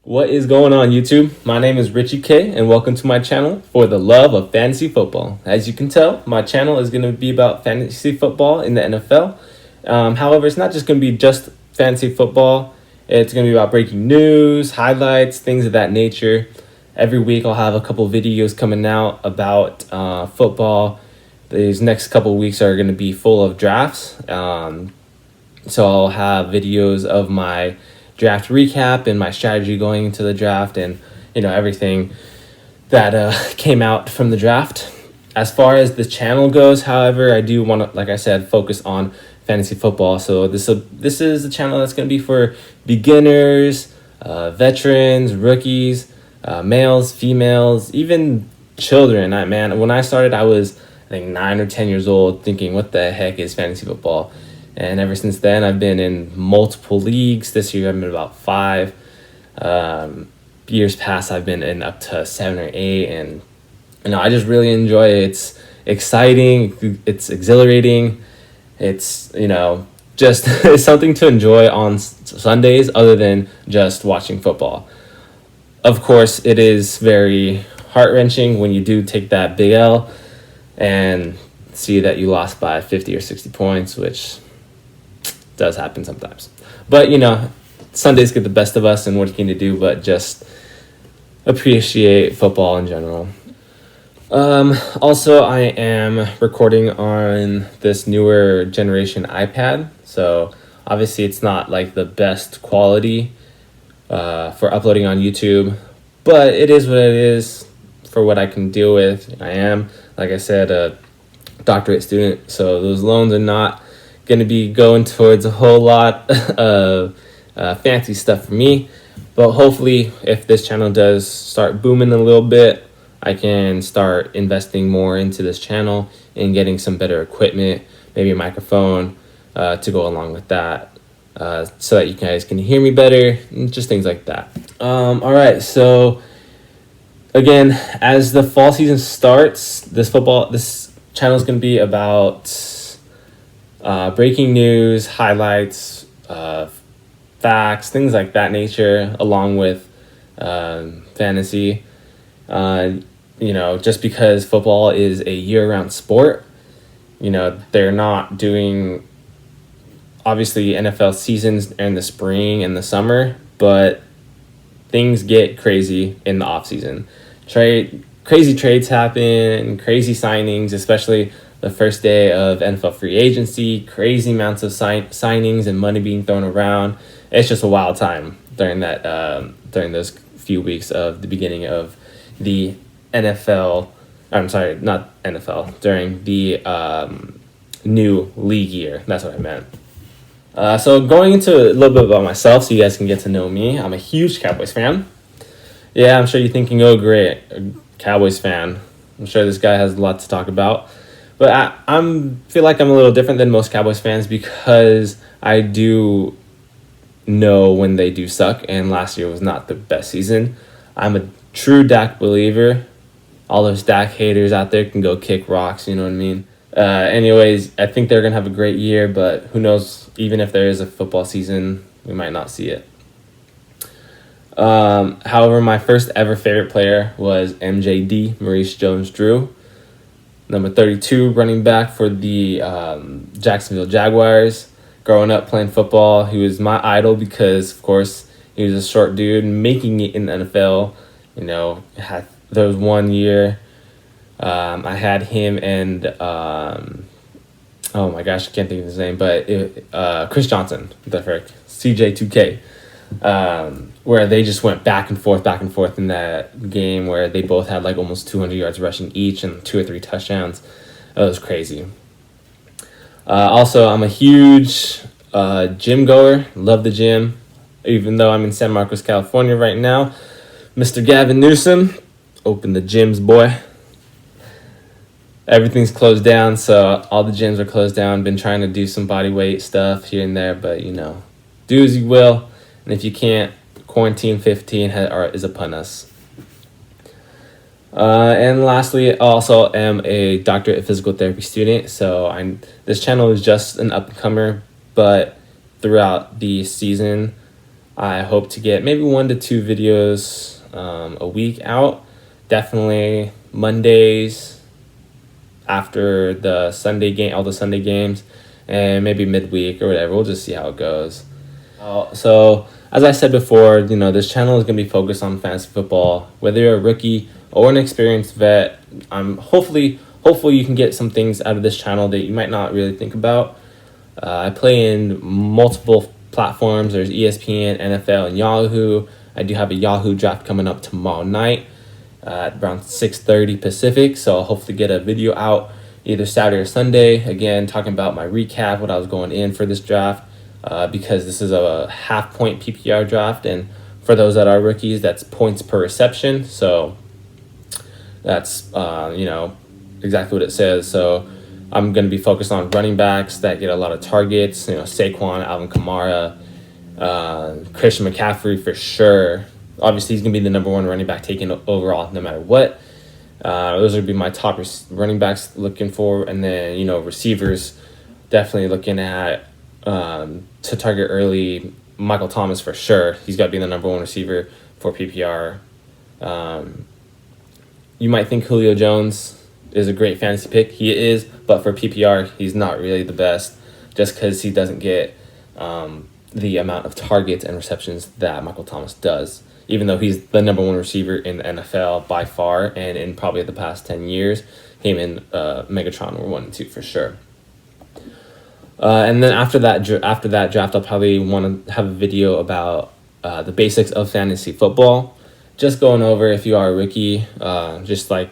What is going on, YouTube? My name is Richie K, and welcome to my channel for the love of fantasy football. As you can tell, my channel is going to be about fantasy football in the NFL. However, it's not just going to be just fantasy football. It's going to be about breaking news, highlights, things of that nature. Every week, I'll have a couple videos coming out about football. These next couple weeks are going to be full of drafts. So I'll have videos of my draft recap and my strategy going into the draft and everything that came out from the draft. As far as the channel goes, however, I do want to, like I said, focus on fantasy football. So this is a channel that's going to be for beginners, veterans, rookies, males, females, even children. When I started, I was I think 9 or 10 years old, thinking, what the heck is fantasy football? And ever since then, I've been in multiple leagues. This year, I've been about 5. Years past, I've been in up to 7 or 8. And, I just really enjoy it. It's exciting. It's exhilarating. It's, just it's something to enjoy on Sundays other than just watching football. Of course, it is very heart-wrenching when you do take that big L and see that you lost by 50 or 60 points, which does happen sometimes. But, Sundays get the best of us, and what can you do but just appreciate football in general. Also, I am recording on this newer generation iPad, so obviously it's not like the best quality for uploading on YouTube, but it is what it is for what I can deal with. I am, like I said, a doctorate student, so those loans are not going to be going towards a whole lot of fancy stuff for me. But hopefully, if this channel does start booming a little bit, I can start investing more into this channel and getting some better equipment, maybe a microphone to go along with that, so that you guys can hear me better, and just things like that. All right, so again, as the fall season starts, this channel is going to be about breaking news, highlights, facts, things like that nature, along with fantasy. Just because football is a year-round sport, they're not doing, obviously, NFL seasons in the spring and the summer, but things get crazy in the off-season. Crazy trades happen, crazy signings, especially the first day of NFL free agency, crazy amounts of signings and money being thrown around. It's just a wild time during those few weeks of the beginning of the NFL. I'm sorry, not NFL, during the new league year. That's what I meant. So going into a little bit about myself so you guys can get to know me. I'm a huge Cowboys fan. Yeah, I'm sure you're thinking, oh, great, a Cowboys fan. I'm sure this guy has a lot to talk about. But I feel like I'm a little different than most Cowboys fans because I do know when they do suck, and last year was not the best season. I'm a true Dak believer. All those Dak haters out there can go kick rocks, you know what I mean? Anyways, I think they're going to have a great year, but who knows, even if there is a football season, we might not see it. However, my first ever favorite player was MJD, Maurice Jones-Drew. Number 32 running back for the Jacksonville Jaguars. Growing up playing football, he was my idol because, of course, he was a short dude making it in the NFL. There was one year I had him and, oh my gosh, I can't think of his name, but Chris Johnson, the frick, CJ2K. Where they just went back and forth in that game where they both had like almost 200 yards rushing each and 2 or 3 touchdowns. It was crazy. Also, I'm a huge gym goer. Love the gym. Even though I'm in San Marcos, California right now, Mr. Gavin Newsom, open the gyms, boy. Everything's closed down, so all the gyms are closed down. Been trying to do some body weight stuff here and there, but do as you will. And if you can't, quarantine 15 is upon us. And lastly, I also am a doctorate of physical therapy student. So this channel is just an up-and-comer, but throughout the season, I hope to get maybe 1 to 2 videos a week out. Definitely Mondays after the Sunday game, all the Sunday games, and maybe midweek or whatever. We'll just see how it goes. So as I said before, this channel is going to be focused on fantasy football. Whether you're a rookie or an experienced vet, hopefully you can get some things out of this channel that you might not really think about. I play in multiple platforms. There's ESPN, NFL, and Yahoo. I do have a Yahoo draft coming up tomorrow night at around 6:30 Pacific. So I'll hopefully get a video out either Saturday or Sunday. Again, talking about my recap, what I was going in for this draft, because this is a half-point PPR draft, and for those that are rookies, that's points per reception. So that's exactly what it says. So I'm going to be focused on running backs that get a lot of targets. Saquon, Alvin Kamara, Christian McCaffrey for sure. Obviously, he's going to be the number 1 running back taken overall, no matter what. Those would be my top running backs looking for, and then receivers, definitely looking at to target early. Michael Thomas for sure. He's got to be the number 1 receiver for PPR. You might think Julio Jones is a great fantasy pick. He is, but for PPR, he's not really the best, just because he doesn't get the amount of targets and receptions that Michael Thomas does, even though he's the number 1 receiver in the NFL by far, and in probably the past 10 years, him and Megatron were 1 and 2 for sure. And then after that draft, I'll probably want to have a video about the basics of fantasy football, just going over, if you are a rookie, just like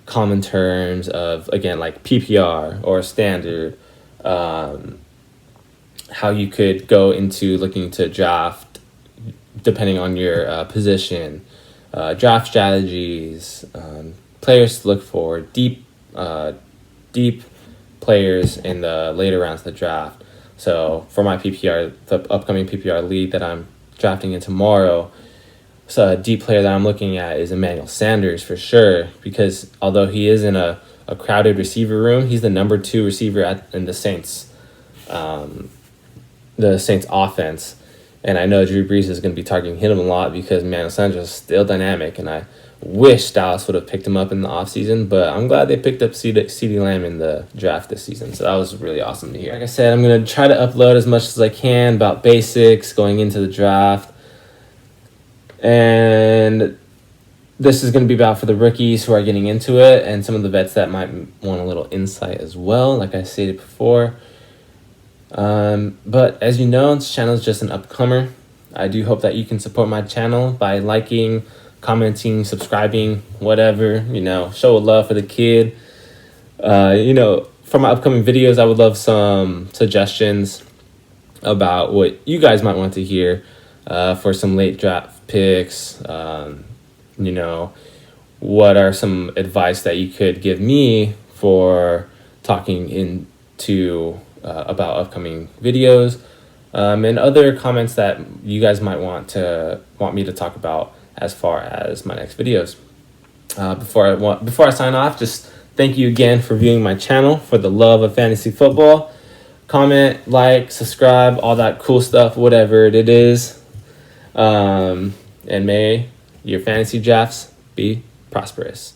common terms of, again, like PPR or standard, how you could go into looking to draft depending on your position, draft strategies, players to look for, deep players in the later rounds of the draft. So for my PPR, the upcoming PPR league that I'm drafting in tomorrow, so a deep player that I'm looking at is Emmanuel Sanders for sure, because although he is in a crowded receiver room, he's the number 2 receiver in the Saints offense. And I know Drew Brees is going to be targeting him a lot because Emmanuel Sanders is still dynamic, and I wish Dallas would have picked him up in the offseason, but I'm glad they picked up CeeDee Lamb in the draft this season, so that was really awesome to hear. Like I said, I'm going to try to upload as much as I can about basics going into the draft, and this is going to be about for the rookies who are getting into it, and some of the vets that might want a little insight as well, like I stated before. But as you know, this channel is just an upcomer. I do hope that you can support my channel by liking, commenting, subscribing, whatever, show a love for the kid. For my upcoming videos, I would love some suggestions about what you guys might want to hear for some late draft picks. What are some advice that you could give me for talking into about upcoming videos, and other comments that you guys might want me to talk about as far as my next videos. Before I sign off, just thank you again for viewing my channel, for the love of fantasy football. Comment, like, subscribe, all that cool stuff, whatever it is. And may your fantasy drafts be prosperous.